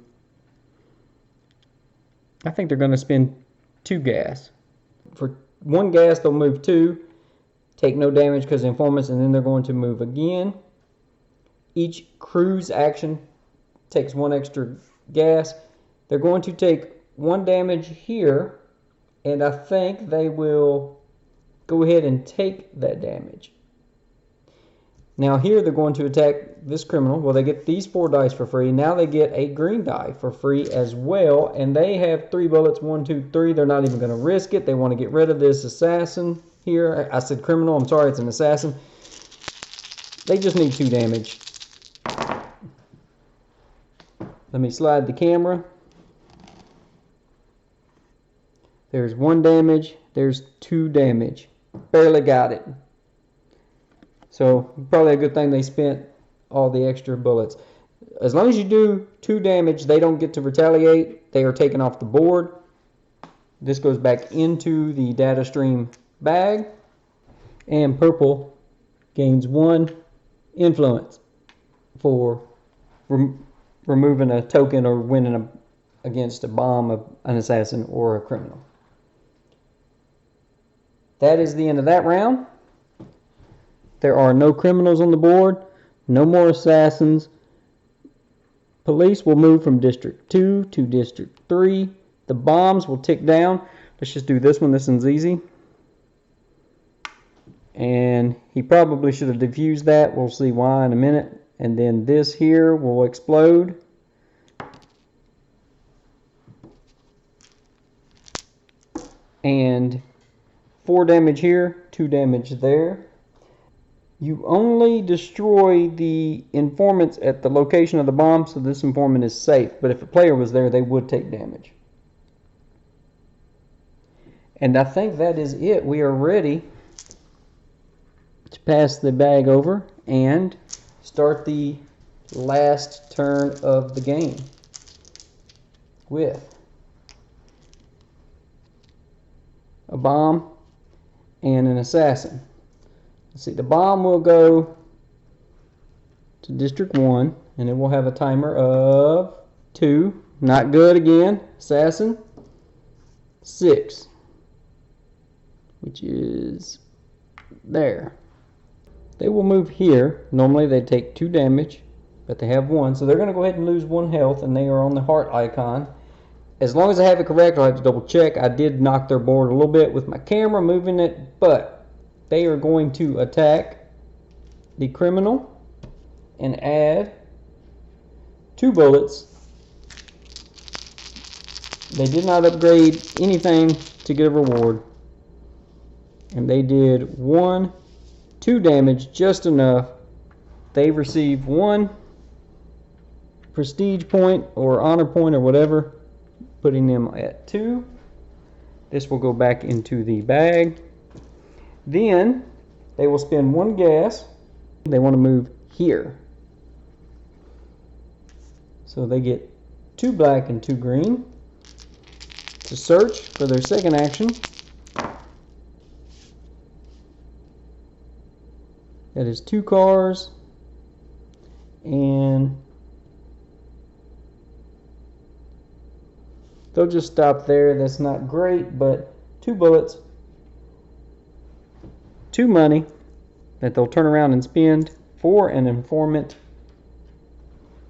spend 2 gas. For 1 gas, they'll move 2, take no damage because of informants, and then they're going to move again. Each cruise action takes 1 extra gas. They're going to take 1 damage here, and I think they will go ahead and take that damage. Now here they're going to attack this criminal. Well, they get these 4 dice for free. Now they get a green die for free as well, and they have 3 bullets, 1, 2, 3. They're not even going to risk it. They want to get rid of this assassin here. I said criminal. I'm sorry, it's an assassin. They just need 2 damage. Let me slide the camera. There's 1 damage. There's 2 damage. Barely got it. So probably a good thing they spent all the extra bullets. As long as you do 2 damage, they don't get to retaliate. They are taken off the board. This goes back into the data stream bag. And purple gains 1 influence for removing a token or winning against a bomb, an assassin, or a criminal. That is the end of that round. There are no criminals on the board, no more assassins. Police will move from District 2 to District 3. The bombs will tick down. Let's just do this one. This one's easy. And he probably should have diffused that. We'll see why in a minute. And then this here will explode. And 4 damage here, 2 damage there. You only destroy the informants at the location of the bomb, so this informant is safe. But if a player was there, they would take damage. And I think that is it. We are ready to pass the bag over and start the last turn of the game with a bomb and an assassin. Let's see, the bomb will go to District 1, and it will have a timer of 2. Not good again. Assassin, 6, which is there. They will move here. Normally they take 2 damage, but they have 1, so they're going to go ahead and lose 1 health, and they are on the heart icon. As long as I have it correct, I'll have to double check. I did knock their board a little bit with my camera moving it, but they are going to attack the criminal and add 2 bullets. They did not upgrade anything to get a reward. And they did 2 damage, just enough. They receive 1 prestige point or honor point or whatever, putting them at 2. This will go back into the bag. Then they will spend 1 gas. They want to move here. So they get 2 black and 2 green to search for their second action. That is 2 cars and they'll just stop there. That's not great, but 2 bullets, 2 money that they'll turn around and spend for an informant,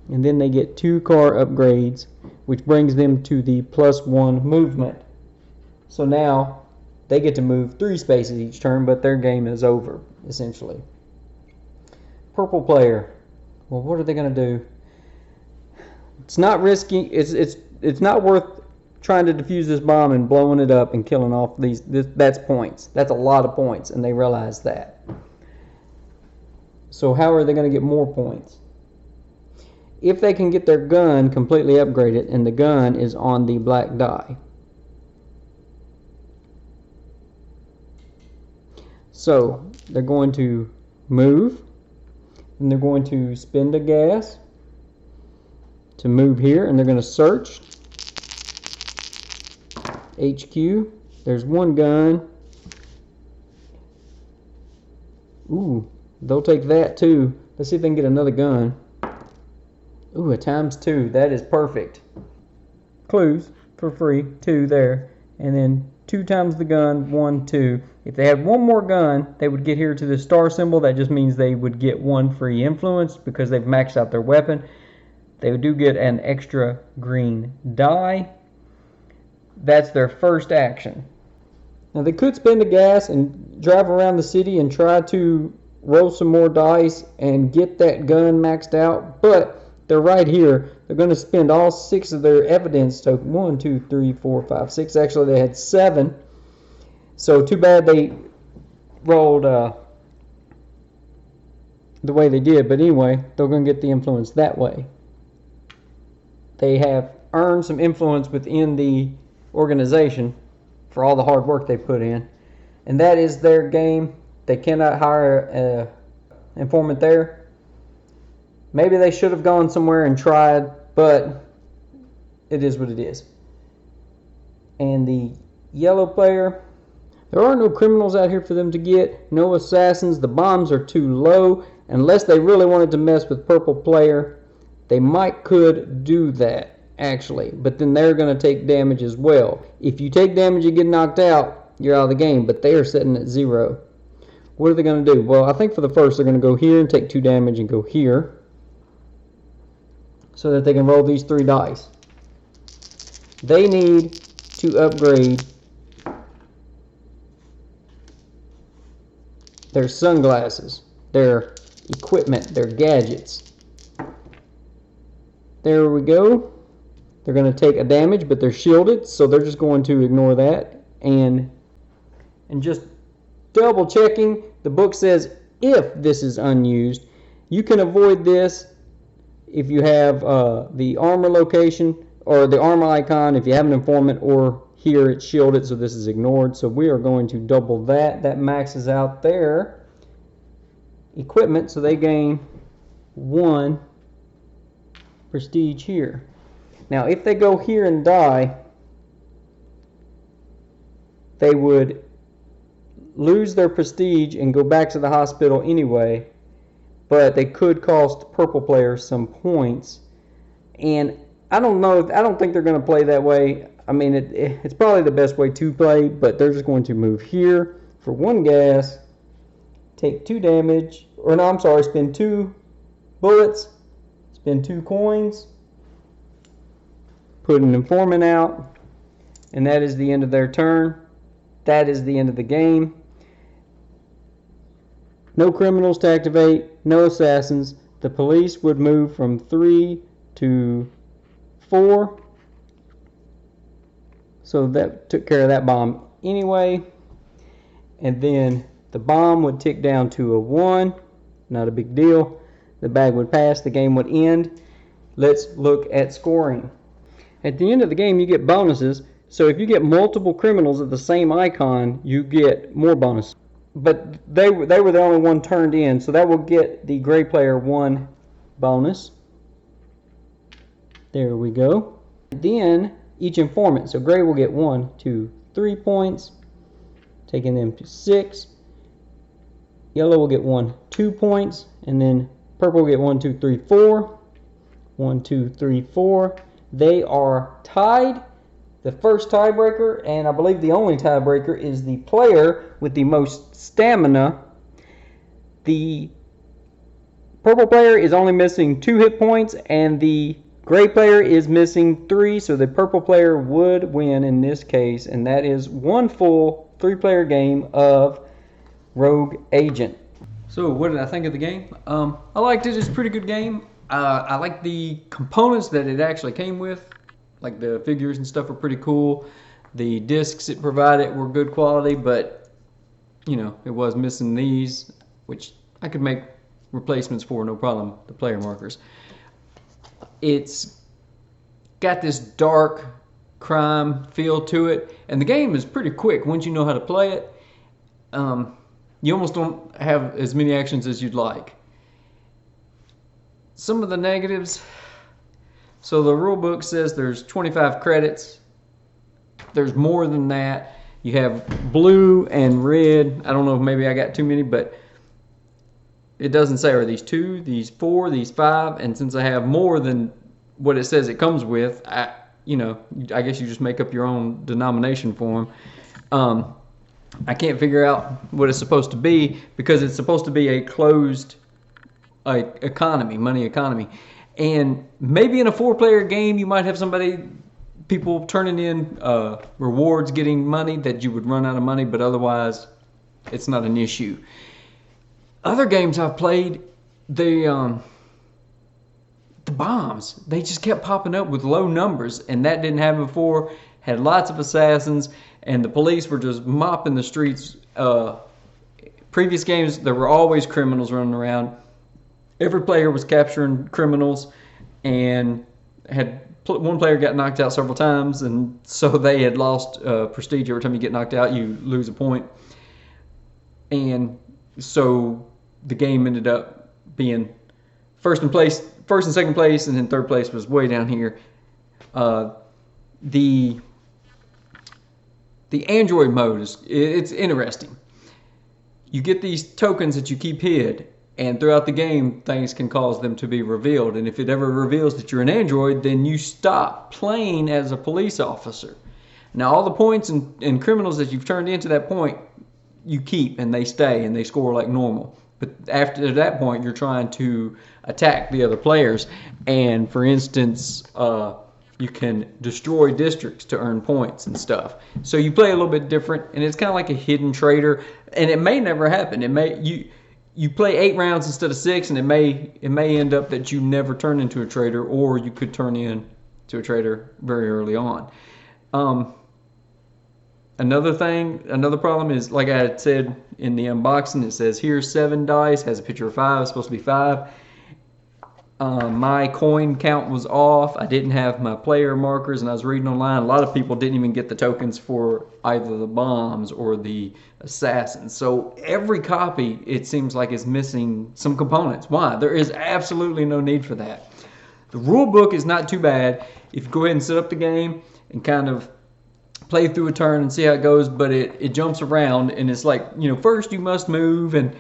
and then they get 2 car upgrades, which brings them to the +1 movement. So now they get to move 3 spaces each turn, but their game is over essentially. Purple player, well, what are they going to do? It's not risky. It's not worth trying to defuse this bomb and blowing it up and killing off that's points. That's a lot of points, and they realize that. So how are they going to get more points? If they can get their gun completely upgraded, and the gun is on the black die. So they're going to move, and they're going to spend a gas to move here, and they're going to search HQ. There's 1 gun. Ooh, they'll take that too. Let's see if they can get another gun. Ooh, a ×2. That is perfect. Clues for free. 2 there. and then 2 times the gun, 1, 2. If they had one more gun, they would get here to the star symbol. That just means they would get 1 free influence because they've maxed out their weapon. They do get an extra green die. That's their first action. Now they could spend a gas and drive around the city and try to roll some more dice and get that gun maxed out, but they're right here. They're going to spend all 6 of their evidence tokens. 1, 2, 3, 4, 5, 6. Actually, they had 7. So too bad they rolled the way they did. But anyway, they're going to get the influence that way. They have earned some influence within the organization for all the hard work they put in. And that is their game. They cannot hire an informant there. Maybe they should have gone somewhere and tried, but it is what it is. And the yellow player, there are no criminals out here for them to get, no assassins. The bombs are too low. Unless they really wanted to mess with purple player, they could do that, actually. But then they're going to take damage as well. If you take damage and get knocked out, you're out of the game, but they are sitting at 0. What are they going to do? Well, I think for the first, they're going to go here and take 2 damage and go here, so that they can roll these 3 dice. They need to upgrade their sunglasses, their equipment, their gadgets. There we go. They're going to take a damage, but they're shielded, so they're just going to ignore that. And just double checking, the book says if this is unused, you can avoid this if you have the armor location or the armor icon, if you have an informant, or here it's shielded, so this is ignored. So we are going to double that. That maxes out their equipment, so they gain 1 prestige here. Now if they go here and die, they would lose their prestige and go back to the hospital anyway, but they could cost purple players some points. And I don't think they're going to play that way. I mean, it's probably the best way to play, but they're just going to move here for 1 gas, take 2 damage, or no, I'm sorry, spend 2 bullets, spend 2 coins, put an informant out, and that is the end of their turn. That is the end of the game. No criminals to activate, no assassins. The police would move from 3 to 4. So that took care of that bomb anyway. And then the bomb would tick down to a 1. Not a big deal. The bag would pass. The game would end. Let's look at scoring. At the end of the game, you get bonuses. So if you get multiple criminals at the same icon, you get more bonuses. But they were the only one turned in, so that will get the gray player 1 bonus. There we go. Then each informant, so gray will get 1, 2, 3 points, taking them to 6. Yellow will get 1, 2 points, and then purple will get 1, 2, 3, 4. 1, 2, 3, 4. They are tied. The first tiebreaker, and I believe the only tiebreaker, is the player with the most stamina. The purple player is only missing 2 hit points, and the gray player is missing 3, so the purple player would win in this case, and that is 1 full 3-player game of Rogue Agent. So what did I think of the game? I liked it. It's a pretty good game. I like the components that it actually came with. Like the figures and stuff are pretty cool. The discs it provided were good quality, but you know, it was missing these, which I could make replacements for, no problem, the player markers. It's got this dark crime feel to it, and the game is pretty quick once you know how to play it. You almost don't have as many actions as you'd like. Some of the negatives. So the rule book says there's 25 credits. There's more than that. You have blue and red. I don't know if maybe I got too many, but it doesn't say are these 2, these 4, these 5, and since I have more than what it says it comes with, you know, I guess you just make up your own denomination for them. I can't figure out what it's supposed to be because it's supposed to be a closed economy, money economy. And maybe in a 4-player game, you might have people turning in rewards, getting money that you would run out of money, but otherwise, it's not an issue. Other games I've played, the bombs, they just kept popping up with low numbers, and that didn't happen before. Had lots of assassins, and the police were just mopping the streets. Previous games, there were always criminals running around. Every player was capturing criminals, and one player got knocked out several times, and so they had lost prestige. Every time you get knocked out, you lose a point. And so the game ended up being first and second place, and then third place was way down here. The Android mode it's interesting. You get these tokens that you keep hid, and throughout the game, things can cause them to be revealed. And if it ever reveals that you're an android, then you stop playing as a police officer. Now, all the points and criminals that you've turned into that point, you keep, and they stay, and they score like normal. But after that point, you're trying to attack the other players. And for instance, you can destroy districts to earn points and stuff. So you play a little bit different, and it's kind of like a hidden traitor. And it may never happen. You play 8 rounds instead of 6, and it may end up that you never turn into a traitor, or you could turn into a traitor very early on. Another problem is, like I had said in the unboxing, it says here's 7 dice, has a picture of 5, it's supposed to be 5. My coin count was off. I didn't have my player markers, and I was reading online. A lot of people didn't even get the tokens for either the bombs or the assassins. So every copy, it seems like, is missing some components. Why? There is absolutely no need for that. The rule book is not too bad. If you go ahead and set up the game and kind of play through a turn and see how it goes, but it jumps around, and it's like, first you must move, and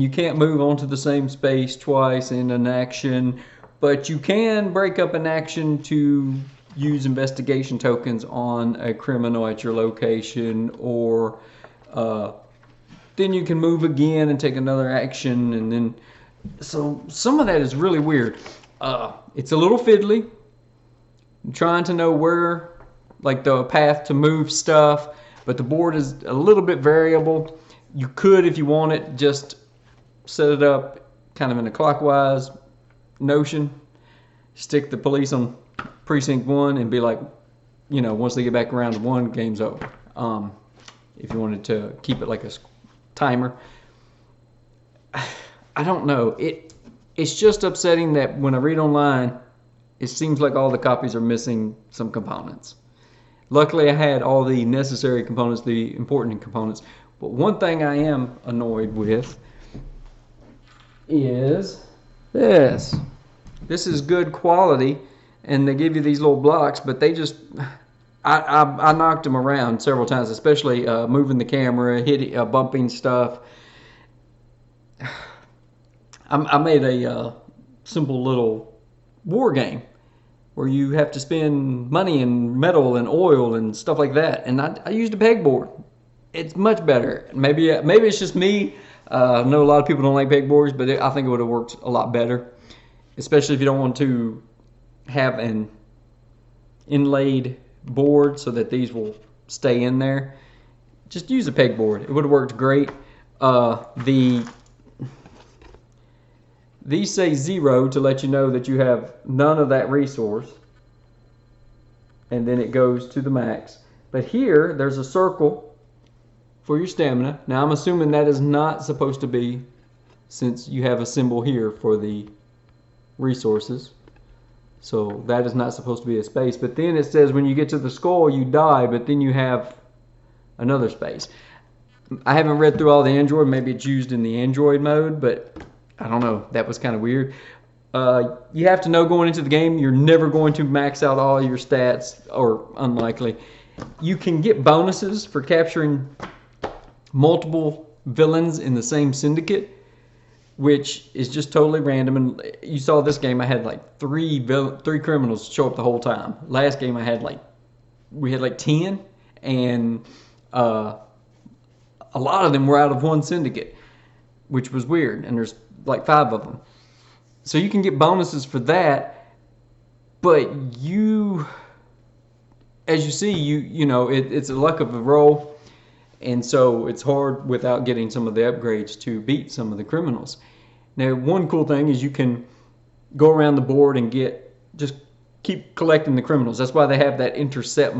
you can't move onto the same space twice in an action, but you can break up an action to use investigation tokens on a criminal at your location, or then you can move again and take another action, and then so some of that is really weird. It's a little fiddly. I'm trying to know where, like, the path to move stuff, but the board is a little bit variable. You could, if you want it, just set it up kind of in a clockwise notion, stick the police on precinct 1 and be like, once they get back around to 1, game's over. If you wanted to keep it like a timer. I don't know. It's just upsetting that when I read online, it seems like all the copies are missing some components. Luckily, I had all the necessary components, the important components. But one thing I am annoyed with is this. This is good quality, and they give you these little blocks, but they just, I knocked them around several times, especially moving the camera, bumping stuff. I made a simple little war game where you have to spend money and metal and oil and stuff like that, and I used a pegboard. It's much better. Maybe it's just me. I know a lot of people don't like pegboards, but I think it would have worked a lot better, especially if you don't want to have an inlaid board so that these will stay in there. Just use a pegboard. It would have worked great. These say 0 to let you know that you have none of that resource, and then it goes to the max. But here, there's a circle for your stamina. Now, I'm assuming that is not supposed to be, since you have a symbol here for the resources. So that is not supposed to be a space. But then it says when you get to the skull, you die, but then you have another space. I haven't read through all the Android. Maybe it's used in the Android mode, but I don't know. That was kind of weird. You have to know going into the game, you're never going to max out all your stats, or unlikely. You can get bonuses for capturing multiple villains in the same syndicate, which is just totally random. And you saw this game, I had like three criminals show up the whole time. Last game we had like 10, and a lot of them were out of one syndicate, which was weird. And there's like 5 of them. So you can get bonuses for that, but as you see, you know, it's a luck of the roll, and so it's hard without getting some of the upgrades to beat some of the criminals. Now, one cool thing is you can go around the board and just keep collecting the criminals. That's why they have that intercept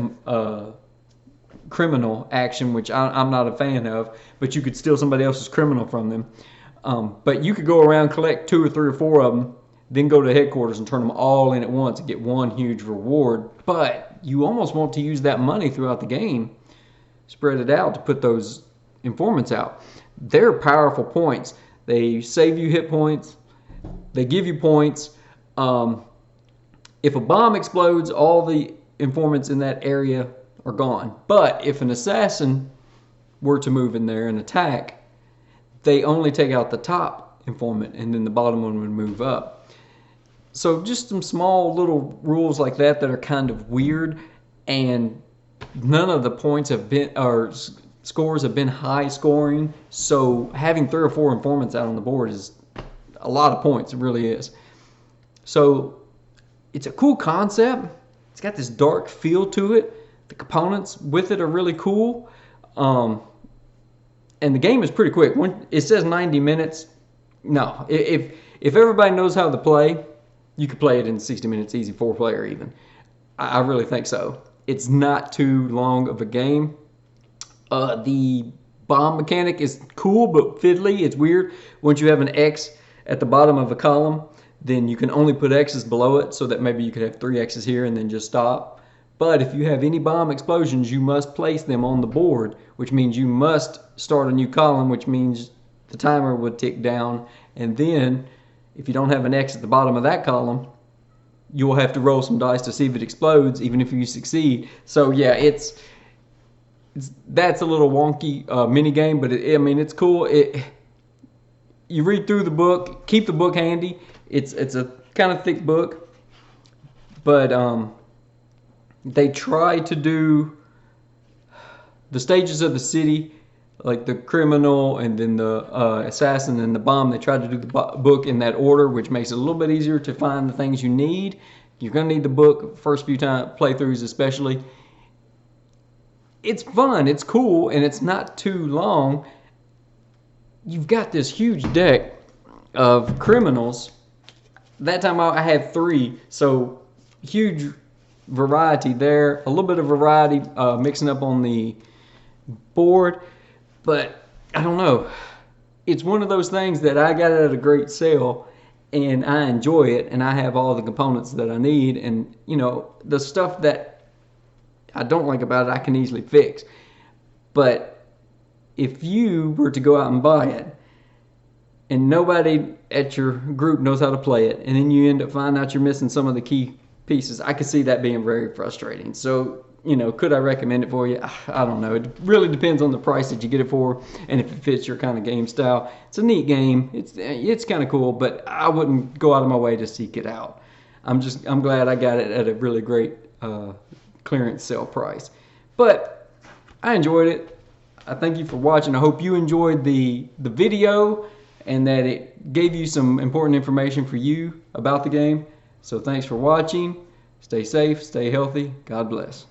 criminal action, which I'm not a fan of, but you could steal somebody else's criminal from them. But you could go around, collect 2 or 3 or 4 of them, then go to headquarters and turn them all in at once and get one huge reward. But you almost want to use that money throughout the game, spread it out to put those informants out. They're powerful points. They save you hit points. They give you points. If a bomb explodes, all the informants in that area are gone. But if an assassin were to move in there and attack, they only take out the top informant, and then the bottom one would move up. So just some small little rules like that are kind of weird, and none of the points have been, or scores have been high scoring. So having 3 or 4 informants out on the board is a lot of points. It really is. So it's a cool concept. It's got this dark feel to it. The components with it are really cool. And the game is pretty quick. When it says 90 minutes, no. If everybody knows how to play, you could play it in 60 minutes easy, 4-player even. I really think so. It's not too long of a game. The bomb mechanic is cool but fiddly. It's weird. Once you have an X at the bottom of a column, then you can only put X's below it, so that maybe you could have 3 X's here and then just stop. But if you have any bomb explosions, you must place them on the board, which means you must start a new column, which means the timer would tick down. And then, if you don't have an X at the bottom of that column, you'll have to roll some dice to see if it explodes, even if you succeed. So yeah, that's a little wonky mini game, but I mean, it's cool. You read through the book, keep the book handy. It's a kind of thick book, but they try to do the stages of the city, like the criminal and then the assassin and the bomb. They try to do the book in that order, which makes it a little bit easier to find the things you need. You're going to need the book first few playthroughs especially. It's fun, it's cool, and it's not too long. You've got this huge deck of criminals. That time I had 3, so huge variety there. A little bit of variety mixing up on the board, but I don't know. It's one of those things that I got at a great sale, and I enjoy it, and I have all the components that I need, and you know, the stuff that I don't like about it I can easily fix. But if you were to go out and buy it and nobody at your group knows how to play it, and then you end up finding out you're missing some of the key pieces, I could see that being very frustrating. So, you know, could I recommend it for you? I don't know. It really depends on the price that you get it for and if it fits your kind of game style. It's a neat game. It's kind of cool, but I wouldn't go out of my way to seek it out. I'm glad I got it at a really great clearance sale price. But I enjoyed it. I thank you for watching. I hope you enjoyed the video and that it gave you some important information for you about the game. So thanks for watching. Stay safe, stay healthy. God bless.